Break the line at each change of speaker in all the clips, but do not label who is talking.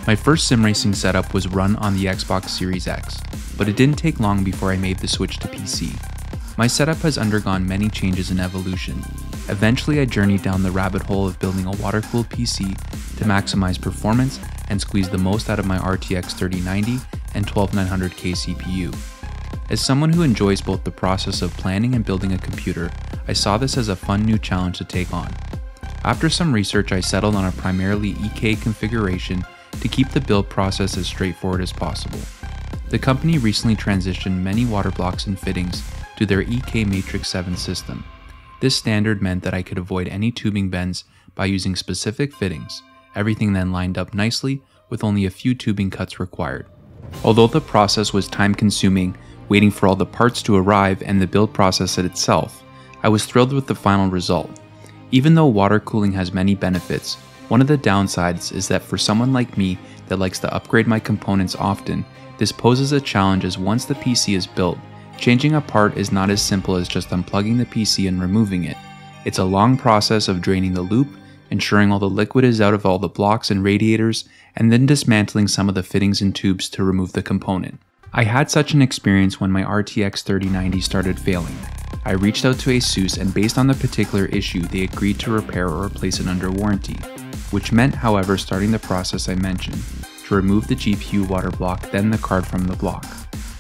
My first SimRacing setup was run on the Xbox Series X, but it didn't take long before I made the switch to PC. My setup has undergone many changes and evolution. Eventually I journeyed down the rabbit hole of building a water-cooled PC to maximize performance and squeeze the most out of my RTX 3090 and 12900K CPU. As someone who enjoys both the process of planning and building a computer, I saw this as a fun new challenge to take on. After some research, I settled on a primarily EK configuration to keep the build process as straightforward as possible. The company recently transitioned many water blocks and fittings to their EK Matrix 7 system. This standard meant that I could avoid any tubing bends by using specific fittings, everything then lined up nicely with only a few tubing cuts required. Although the process was time-consuming, waiting for all the parts to arrive and the build process itself, I was thrilled with the final result. Even though water cooling has many benefits, one of the downsides is that for someone like me that likes to upgrade my components often, this poses a challenge as once the PC is built, changing a part is not as simple as just unplugging the PC and removing it. It's a long process of draining the loop, ensuring all the liquid is out of all the blocks and radiators, and then dismantling some of the fittings and tubes to remove the component. I had such an experience when my RTX 3090 started failing. I reached out to ASUS, and based on the particular issue, they agreed to repair or replace it under warranty, which meant, however, starting the process I mentioned, to remove the GPU water block, then the card from the block.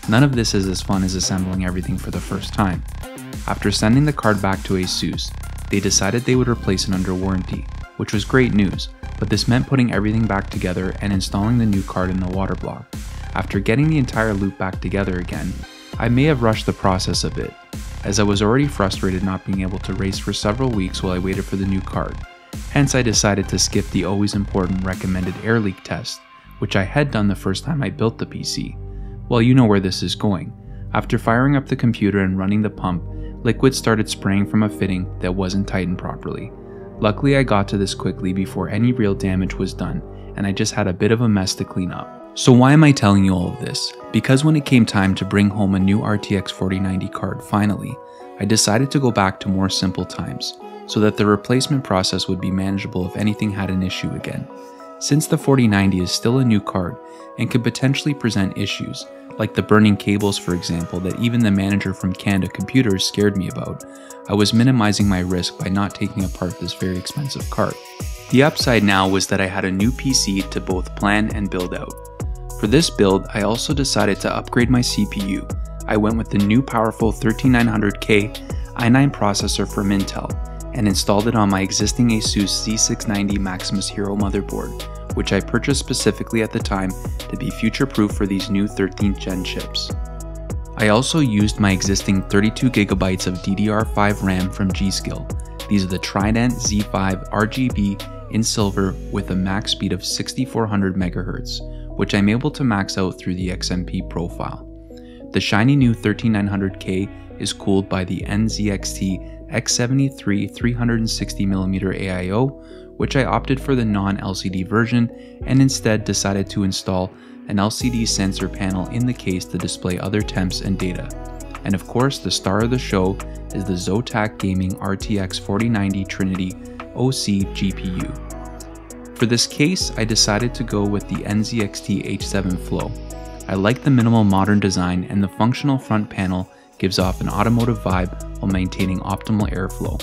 None of this is as fun as assembling everything for the first time. After sending the card back to ASUS, they decided they would replace it under warranty, which was great news, but this meant putting everything back together and installing the new card in the water block. After getting the entire loop back together again, I may have rushed the process a bit, as I was already frustrated not being able to race for several weeks while I waited for the new card. Hence I decided to skip the always important recommended air leak test, which I had done the first time I built the PC. Well, you know where this is going. After firing up the computer and running the pump, liquid started spraying from a fitting that wasn't tightened properly. Luckily I got to this quickly before any real damage was done, and I just had a bit of a mess to clean up. So why am I telling you all of this? Because when it came time to bring home a new RTX 4090 card finally, I decided to go back to more simple times, so that the replacement process would be manageable if anything had an issue again. Since the 4090 is still a new card and could potentially present issues, like the burning cables for example that even the manager from Canada Computers scared me about, I was minimizing my risk by not taking apart this very expensive card. The upside now was that I had a new PC to both plan and build out. For this build, I also decided to upgrade my CPU. I went with the new powerful 13900K i9 processor from Intel and installed it on my existing ASUS Z690 Maximus Hero motherboard, which I purchased specifically at the time to be future-proof for these new 13th gen chips. I also used my existing 32GB of DDR5 RAM from G-Skill. These are the Trident Z5 RGB in silver with a max speed of 6400 MHz, which I'm able to max out through the XMP profile. The shiny new 13900K is cooled by the NZXT H7 360mm AIO, which I opted for the non-LCD version and instead decided to install an LCD sensor panel in the case to display other temps and data. And of course, the star of the show is the Zotac Gaming RTX 4090 Trinity OC GPU. For this case, I decided to go with the NZXT H7 Flow. I like the minimal modern design, and the functional front panel gives off an automotive vibe while maintaining optimal airflow.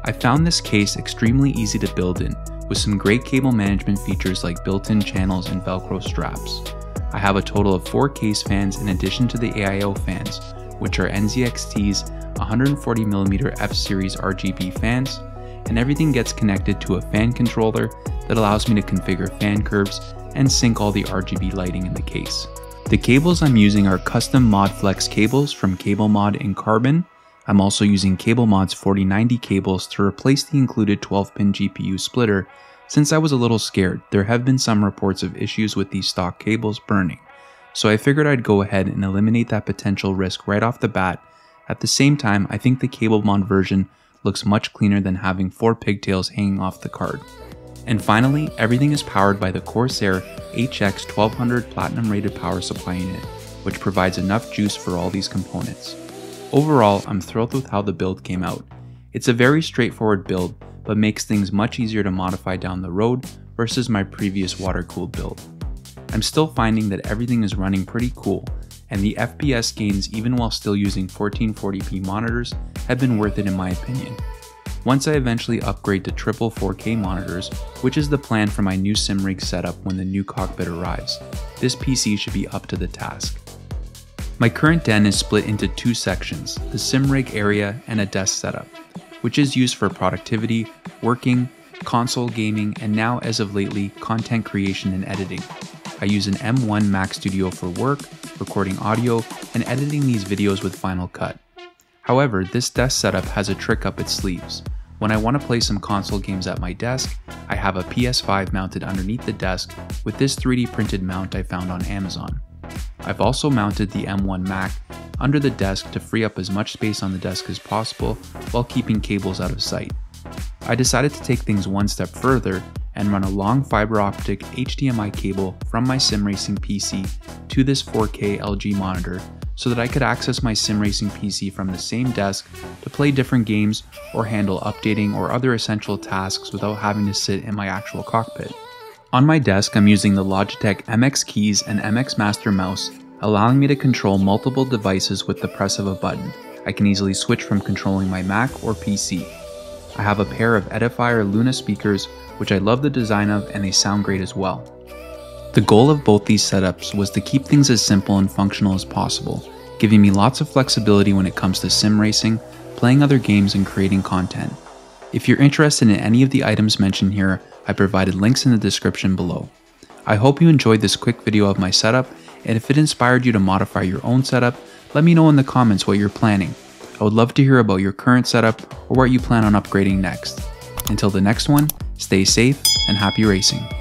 I found this case extremely easy to build in, with some great cable management features like built-in channels and Velcro straps. I have a total of 4 case fans in addition to the AIO fans, which are NZXT's 140mm F-Series RGB fans, and everything gets connected to a fan controller that allows me to configure fan curves and sync all the RGB lighting in the case. The cables I'm using are custom ModFlex cables from CableMod in carbon. I'm also using CableMod's 4090 cables to replace the included 12-pin GPU splitter. Since I was a little scared, there have been some reports of issues with these stock cables burning, so I figured I'd go ahead and eliminate that potential risk right off the bat. At the same time, I think the CableMod version looks much cleaner than having 4 pigtails hanging off the card. And finally, everything is powered by the Corsair HX 1200 Platinum rated power supply unit, which provides enough juice for all these components. Overall, I'm thrilled with how the build came out. It's a very straightforward build, but makes things much easier to modify down the road versus my previous water-cooled build. I'm still finding that everything is running pretty cool, and the FPS gains even while still using 1440p monitors have been worth it in my opinion. Once I eventually upgrade to triple 4K monitors, which is the plan for my new SimRig setup when the new cockpit arrives, this PC should be up to the task. My current den is split into two sections, the SimRig area and a desk setup, which is used for productivity, working, console gaming, and now as of lately, content creation and editing. I use an M1 Mac Studio for work, recording audio, and editing these videos with Final Cut. However, this desk setup has a trick up its sleeves. When I want to play some console games at my desk, I have a PS5 mounted underneath the desk with this 3D printed mount I found on Amazon. I've also mounted the M1 Mac under the desk to free up as much space on the desk as possible while keeping cables out of sight. I decided to take things one step further and run a long fiber optic HDMI cable from my SimRacing PC to this 4K LG monitor so that I could access my SimRacing PC from the same desk to play different games or handle updating or other essential tasks without having to sit in my actual cockpit. On my desk, I'm using the Logitech MX keys and MX Master mouse, allowing me to control multiple devices with the press of a button. I can easily switch from controlling my Mac or PC. I have a pair of Edifier Luna speakers, which I love the design of, and they sound great as well. The goal of both these setups was to keep things as simple and functional as possible, giving me lots of flexibility when it comes to sim racing, playing other games, and creating content. If you're interested in any of the items mentioned here, I provided links in the description below. I hope you enjoyed this quick video of my setup, and if it inspired you to modify your own setup, let me know in the comments what you're planning. I would love to hear about your current setup or what you plan on upgrading next. Until the next one, stay safe and happy racing.